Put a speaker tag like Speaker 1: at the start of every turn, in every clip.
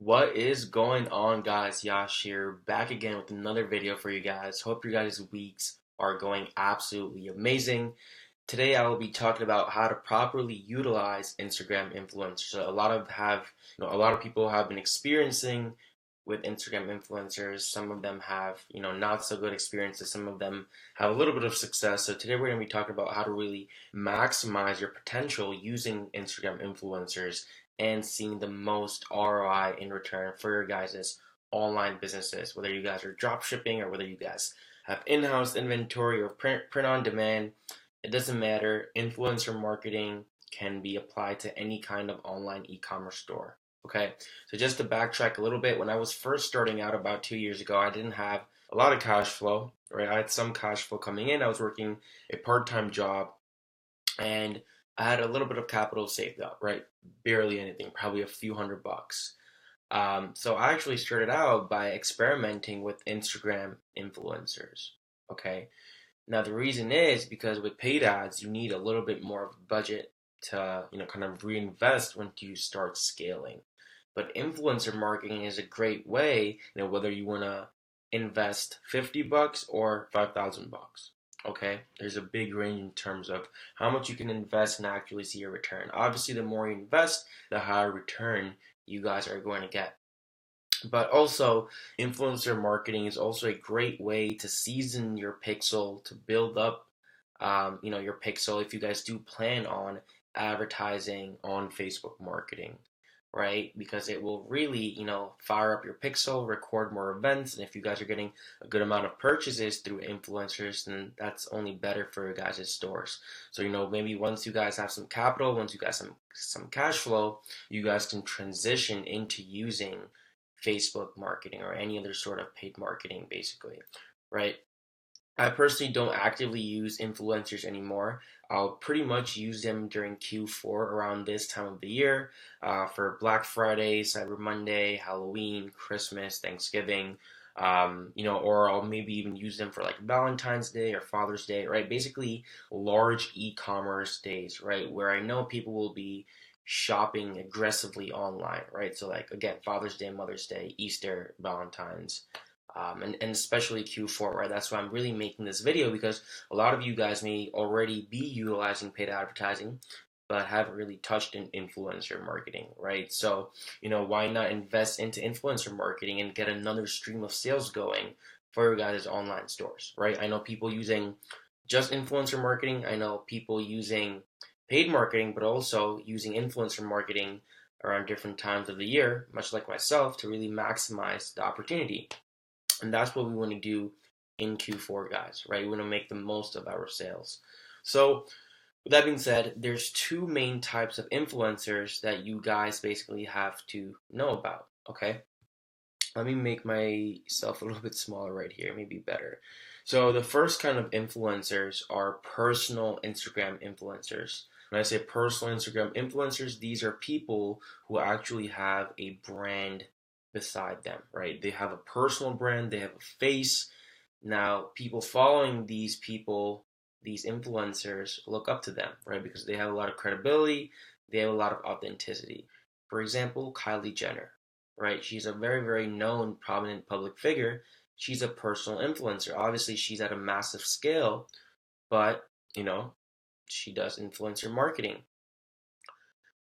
Speaker 1: What is going on, guys? Yash here, back again with another video for you guys. Hope your guys' weeks are going absolutely amazing. Today I will be talking about how to properly utilize Instagram influencers. So a lot of people have been experiencing with Instagram influencers. Some of them have, not so good experiences. Some of them have a little bit of success. So today we're going to be talking about how to really maximize your potential using Instagram influencers and seeing the most ROI in return for your guys' online businesses, whether you guys are drop shipping or whether you guys have in-house inventory or print on demand. It doesn't matter. Influencer marketing can be applied to any kind of online e-commerce store. Okay, so just to backtrack a little bit, when I was first starting out about 2 years ago, I didn't have a lot of cash flow, right? I had some cash flow coming in. I was working a part-time job, and I had a little bit of capital saved up, right? Barely anything, probably a few $100. So I actually started out by experimenting with Instagram influencers. Okay. Now the reason is because with paid ads, you need a little bit more of a budget to, kind of reinvest once you start scaling. But influencer marketing is a great way, whether you want to invest $50 or $5,000. Okay, there's a big range in terms of how much you can invest and actually see a return. Obviously, the more you invest, the higher return you guys are going to get. But also, influencer marketing is also a great way to season your pixel, to build up, your pixel if you guys do plan on advertising on Facebook marketing, right? Because it will really, fire up your pixel, record more events, and if you guys are getting a good amount of purchases through influencers, then that's only better for your guys' stores. So, maybe once you guys have some capital, once you guys have some cash flow, you guys can transition into using Facebook marketing or any other sort of paid marketing, basically, right? I personally don't actively use influencers anymore. I'll pretty much use them during Q4 around this time of the year for Black Friday, Cyber Monday, Halloween, Christmas, Thanksgiving, or I'll maybe even use them for like Valentine's Day or Father's Day, right? Basically, large e-commerce days, right? Where I know people will be shopping aggressively online, right? So, like, again, Father's Day, Mother's Day, Easter, Valentine's and especially Q4, right? That's why I'm really making this video because a lot of you guys may already be utilizing paid advertising, but haven't really touched in influencer marketing, right? So, why not invest into influencer marketing and get another stream of sales going for your guys' online stores, right? I know people using just influencer marketing. I know people using paid marketing, but also using influencer marketing around different times of the year, much like myself, to really maximize the opportunity. And that's what we want to do in Q4, guys, right? We want to make the most of our sales. So, with that being said, there's two main types of influencers that you guys basically have to know about, okay? Let me make myself a little bit smaller right here, maybe better. So, the first kind of influencers are personal Instagram influencers. When I say personal Instagram influencers, these are people who actually have a brand beside them, right? They have a personal brand, they have a face. Now, people following these people, these influencers, look up to them, right? Because they have a lot of credibility, they have a lot of authenticity. For example, Kylie Jenner, right? She's a very, very known, prominent public figure. She's a personal influencer. Obviously, she's at a massive scale, but, she does influencer marketing.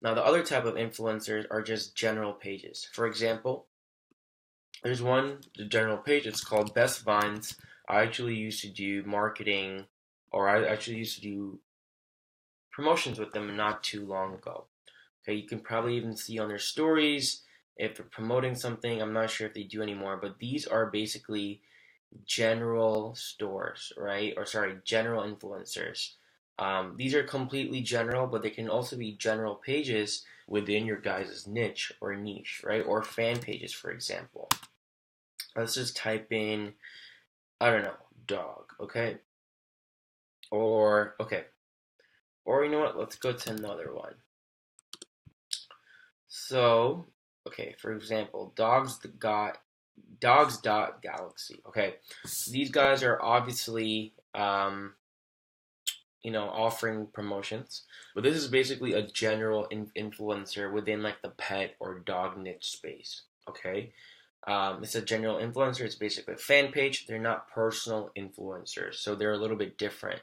Speaker 1: Now, the other type of influencers are just general pages. For example, there's the general page, it's called Best Vines. I actually used to do marketing, or I actually used to do promotions with them not too long ago. Okay, you can probably even see on their stories if they're promoting something. I'm not sure if they do anymore, but these are basically general stores, right? Or sorry, general influencers. These are completely general, but they can also be general pages within your guys' niche or niche, right? Or fan pages, for example. Let's just type in, I don't know, dog, okay? Okay. Or you know what? Let's go to another one. So, okay, for example, dogs dot galaxy. Okay, so these guys are obviously offering promotions, but this is basically a general influencer within like the pet or dog niche space. Okay. It's a general influencer. It's basically a fan page. They're not personal influencers, so they're a little bit different.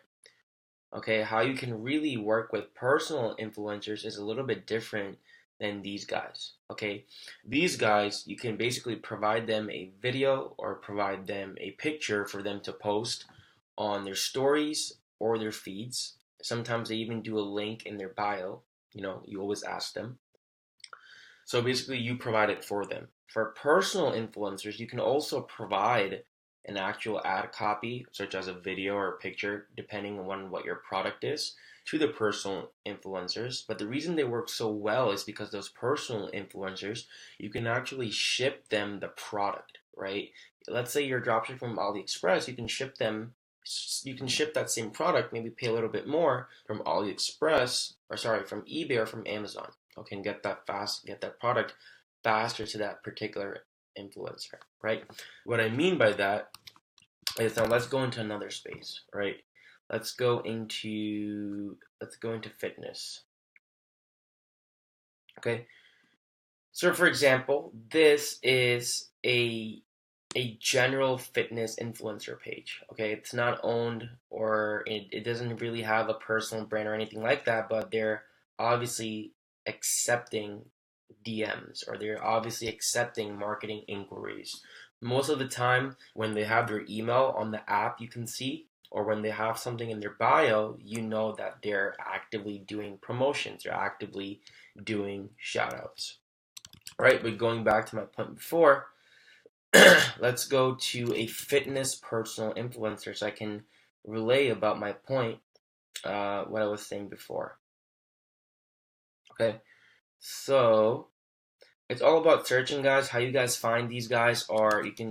Speaker 1: Okay, how you can really work with personal influencers is a little bit different than these guys. Okay, these guys, you can basically provide them a video or provide them a picture for them to post on their stories or their feeds. Sometimes they even do a link in their bio. You always ask them. So basically, you provide it for them. For personal influencers, you can also provide an actual ad copy, such as a video or a picture, depending on what your product is, to the personal influencers. But the reason they work so well is because those personal influencers, you can actually ship them the product, right? Let's say you're dropshipping from AliExpress, you can ship that same product, maybe pay a little bit more from AliExpress, or sorry, from eBay or from Amazon. Okay, and get that product faster to that particular influencer, right? What I mean by that is, now let's go into another space, right? Let's go into fitness. Okay. So for example, this is a general fitness influencer page. Okay, it's not owned, or it doesn't really have a personal brand or anything like that, but they're obviously accepting DMs, or they're obviously accepting marketing inquiries. Most of the time, when they have their email on the app, you can see, or when they have something in their bio, you know that they're actively doing promotions, they're actively doing shout outs. Right, but going back to my point before, let's go to a fitness personal influencer so I can relay about my point, what I was saying before. Okay, so it's all about searching, guys. How you guys find these guys are, you can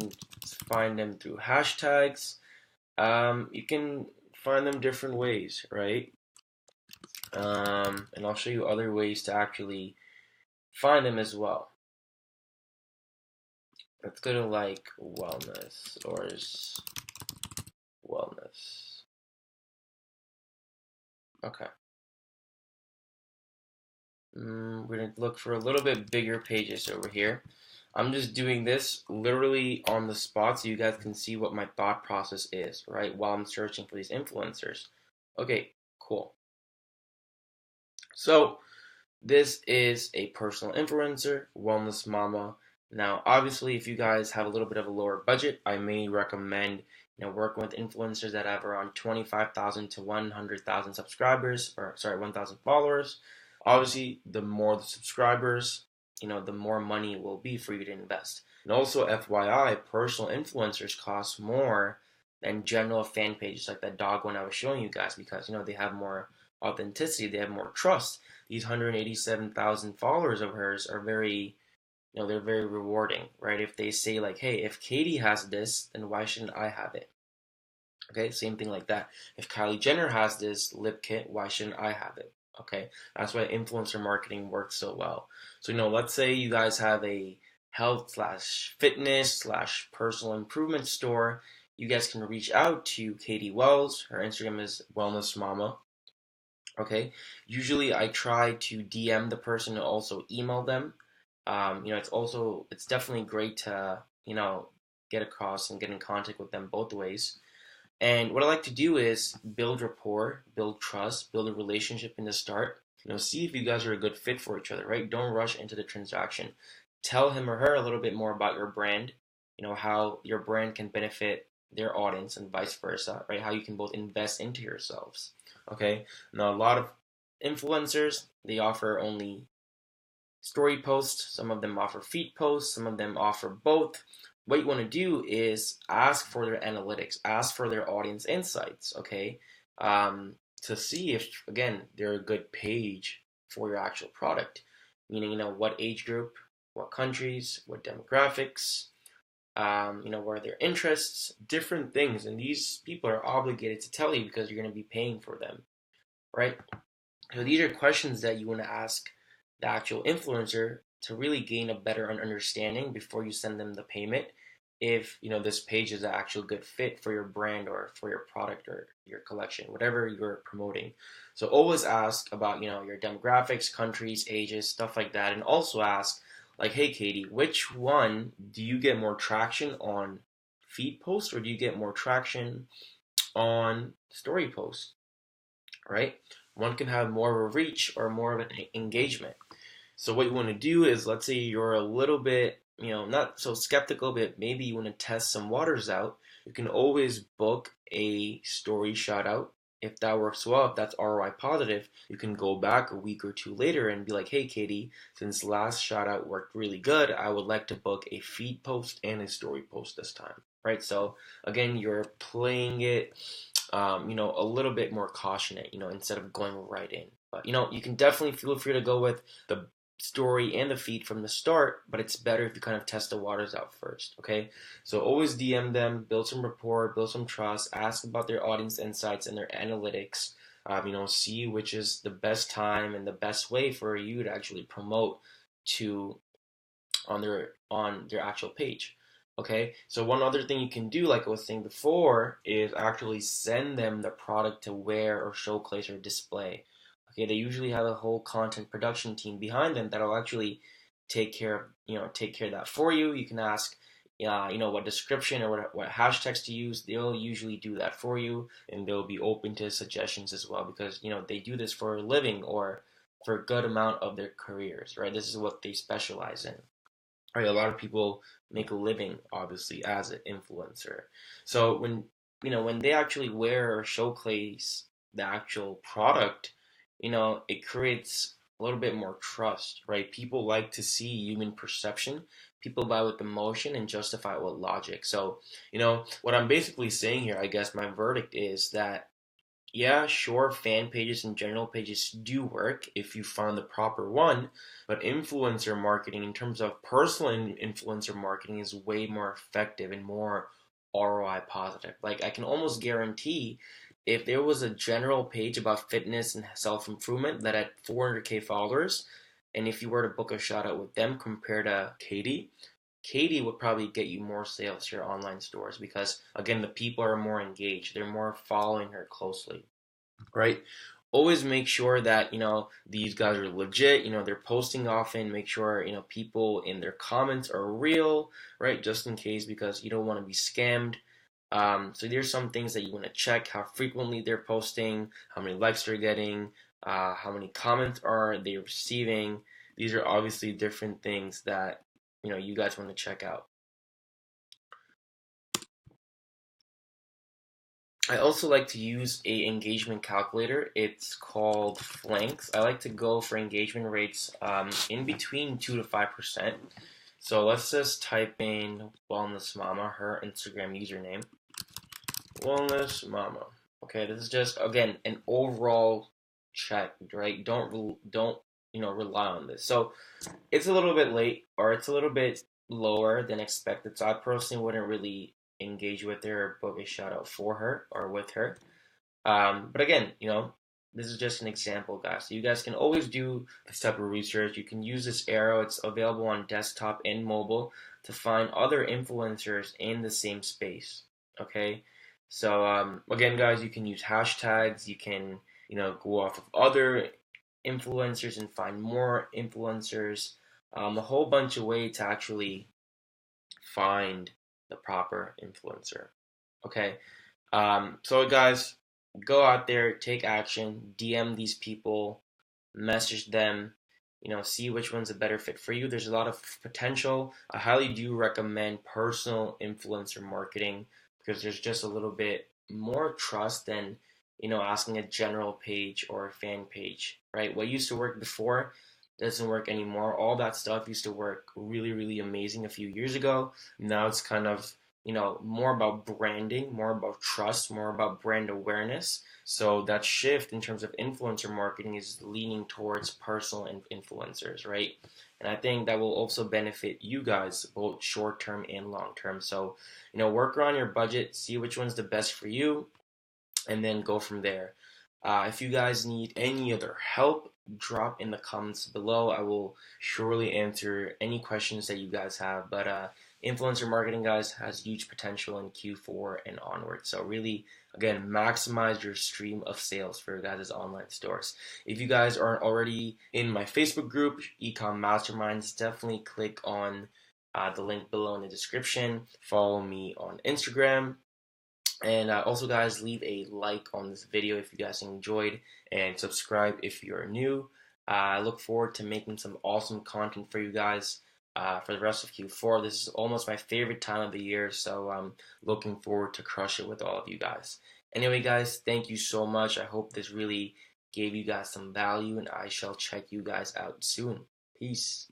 Speaker 1: find them through hashtags. You can find them different ways, right? And I'll show you other ways to actually find them as well. Let's go to like wellness or wellness. Okay. We're going to look for a little bit bigger pages over here. I'm just doing this literally on the spot so you guys can see what my thought process is, right? While I'm searching for these influencers. Okay, cool. So this is a personal influencer, Wellness Mama. Now, obviously, if you guys have a little bit of a lower budget, I may recommend working with influencers that have around 25,000 to 100,000 subscribers, or sorry, 1,000 followers. Obviously, the more the subscribers, the more money it will be for you to invest. And also, FYI, personal influencers cost more than general fan pages like that dog one I was showing you guys, because they have more authenticity, they have more trust. These 187,000 followers of hers are very, they're very rewarding, right? If they say like, hey, if Katie has this, then why shouldn't I have it? Okay, same thing like that. If Kylie Jenner has this lip kit, why shouldn't I have it? Okay, that's why influencer marketing works so well. So, let's say you guys have a health slash fitness slash personal improvement store. You guys can reach out to Katie Wells. Her Instagram is Wellness Mama. Okay, usually I try to DM the person and also email them. It's definitely great to get across and get in contact with them both ways. And what I like to do is build rapport, build trust, build a relationship in the start. See if you guys are a good fit for each other, right? Don't rush into the transaction. Tell him or her a little bit more about your brand, how your brand can benefit their audience and vice versa, right? How you can both invest into yourselves. Okay. Now, a lot of influencers, they offer only story posts. Some of them offer feed posts. Some of them offer both. What you want to do is ask for their analytics, ask for their audience insights, okay? To see if, again, they're a good page for your actual product. Meaning, what age group, what countries, what demographics, what are their interests, different things. And these people are obligated to tell you because you're going to be paying for them, right? So these are questions that you want to ask the actual influencer to really gain a better understanding before you send them the payment. If this page is an actual good fit for your brand or for your product or your collection, whatever you're promoting. So always ask about your demographics, countries, ages, stuff like that, and also ask like, hey Katie, which one do you get more traction on, feed posts, or do you get more traction on story posts, right? One can have more of a reach or more of an engagement. So what you want to do is, let's say you're a little bit, not so skeptical, but maybe you want to test some waters out. You can always book a story shout out. If that works well, if that's ROI positive, you can go back a week or two later and be like, hey Katie, since last shout out worked really good, I would like to book a feed post and a story post this time, right? So again, you're playing it, a little bit more cautionate, instead of going right in. But you can definitely feel free to go with the story and the feed from the start, but it's better if you kind of test the waters out first, okay? So always DM them, build some rapport, build some trust, ask about their audience insights and their analytics. See which is the best time and the best way for you to actually promote to on their actual page. Okay, so one other thing you can do, like I was saying before, is actually send them the product to wear or showcase or display. Okay, they usually have a whole content production team behind them that'll actually take care of that for you. You can ask, what description or what hashtags to use. They'll usually do that for you, and they'll be open to suggestions as well because they do this for a living or for a good amount of their careers, right? This is what they specialize in. Right, a lot of people make a living obviously as an influencer. So when they actually wear or showcase the actual product, it creates a little bit more trust, right? People like to see human perception. People buy with emotion and justify it with logic. So, what I'm basically saying here, I guess my verdict is that yeah, sure, fan pages and general pages do work if you find the proper one, but influencer marketing, in terms of personal influencer marketing, is way more effective and more ROI positive. Like, I can almost guarantee if there was a general page about fitness and self improvement that had 400K followers, and if you were to book a shout out with them compared to Katie would probably get you more sales to your online stores because again the people are more engaged. They're more following her closely, right? Always make sure that these guys are legit. They're posting often. Make sure people in their comments are real, right? Just in case because you don't want to be scammed. So there's some things that you want to check: how frequently they're posting, how many likes they're getting, how many comments are they receiving. These are obviously different things that you guys want to check out. I also like to use a engagement calculator. It's called Flanks. I like to go for engagement rates in between 2 to 5%. So let's just type in Wellness Mama, her Instagram username. Wellness Mama. Okay, this is just again an overall check, right? Don't rely on this. So it's a little bit late or it's a little bit lower than expected. So I personally wouldn't really engage with her or book a shout out for her or with her. But again, this is just an example, guys. So you guys can always do this type of research. You can use this arrow. It's available on desktop and mobile to find other influencers in the same space. Okay. So again, guys, you can use hashtags. You can go off of other influencers and find more influencers. A whole bunch of ways to actually find the proper influencer. Okay. So guys, go out there, take action, DM these people, message them, see which one's a better fit for you. There's a lot of potential. I highly do recommend personal influencer marketing because there's just a little bit more trust than, asking a general page or a fan page, right? What used to work before doesn't work anymore. All that stuff used to work really, really amazing a few years ago. Now it's kind of more about branding, more about trust, more about brand awareness. So that shift in terms of influencer marketing is leaning towards personal influencers, right? And I think that will also benefit you guys both short term and long term. So, work around your budget, see which one's the best for you, and then go from there. If you guys need any other help, drop in the comments below. I will surely answer any questions that you guys have. But influencer marketing, guys, has huge potential in Q4 and onward. So really, again, maximize your stream of sales for your guys' online stores. If you guys aren't already in my Facebook group, Ecom Masterminds, definitely click on the link below in the description. Follow me on Instagram. And also, guys, leave a like on this video if you guys enjoyed, and subscribe if you're new. I look forward to making some awesome content for you guys for the rest of Q4. This is almost my favorite time of the year, so I'm looking forward to crush it with all of you guys. Anyway, guys, thank you so much. I hope this really gave you guys some value, and I shall check you guys out soon. Peace.